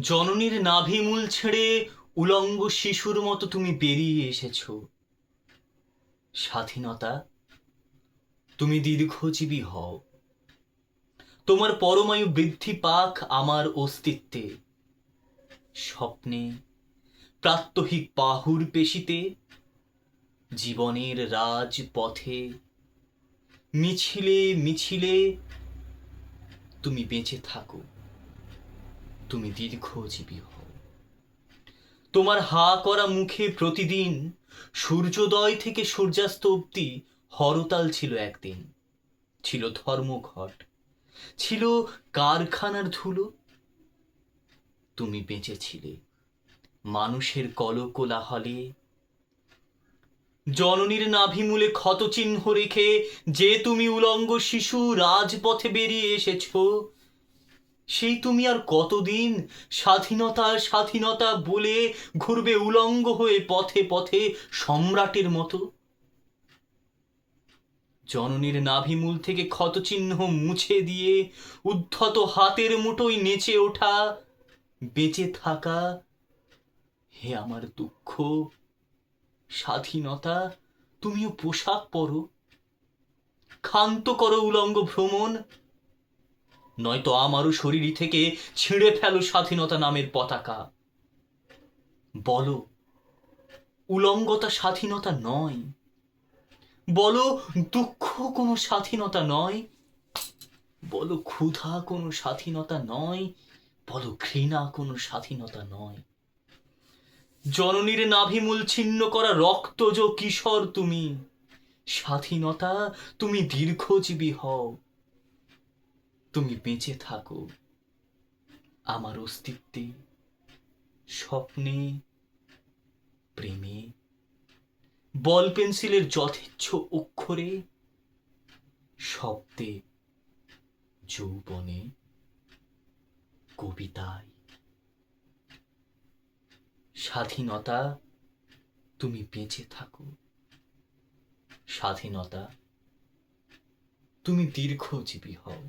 জননীর নাভিমূল ছেড়ে উলঙ্গ শিশুর মতো তুমি বেরিয়ে এসেছ। স্বাধীনতা, তুমি দীর্ঘজীবী হও। তোমার পরমায়ু বৃদ্ধি পাক আমার অস্তিত্বে। স্বপ্নে, প্রাত্যহিক বাহুর পেশিতে, জীবনের রাজপথে, মিছিলে মিছিলে তুমি বেঁচে থাকো। তুমি দীর্ঘজীবী হও। তোমার হা করা মুখে প্রতিদিন সূর্যোদয় থেকে সূর্যাস্ত অবধি হরতাল ছিল একদিন। ছিল ধর্মঘট, ছিল কারখানার ধুলো। তুমি বেঁচেছিলে মানুষের কলকোলাহলে। জননীর নাভিমূলে ক্ষতচিহ্ন রেখে যে তুমি উলঙ্গ শিশু রাজপথে বেরিয়ে এসেছ, সেই তুমি আর কতদিন স্বাধীনতা স্বাধীনতা বলে ঘুরবে উলঙ্গ হয়ে পথে পথে সম্রাটের মতো? জননীর নাভিমূল থেকে ক্ষতচিহ্ন মুছে দিয়ে উদ্ধত হাতের মুঠোয় নেচে ওঠা, বেঁচে থাকা। হে আমার দুঃখ, স্বাধীনতা, তুমিও পোশাক পরো, ক্ষান্ত করো উলঙ্গ ভ্রমণ। নয়তো আমারও শরীর থেকে ছিঁড়ে ফেলো স্বাধীনতা নামের পতাকা। বলো, উলঙ্গতা স্বাধীনতা নয়। বলো, দুঃখ কোনো স্বাধীনতা নয়। বলো, ক্ষুধা কোনো স্বাধীনতা নয়। বলো, ঘৃণা কোনো স্বাধীনতা নয়। জননীর নাভিমূল ছিন্ন করা রক্তজ কিশোর তুমি। স্বাধীনতা, তুমি দীর্ঘজীবী হও। তুমি বেঁচে থাকো আমার অস্তিত্বে, স্বপ্নে, প্রেমে, বল পেন্সিলের যথেচ্ছ অক্ষরে, শব্দে, যৌবনে, কবিতায়। স্বাধীনতা, তুমি বেঁচে থাকো। স্বাধীনতা, তুমি দীর্ঘজীবী হও।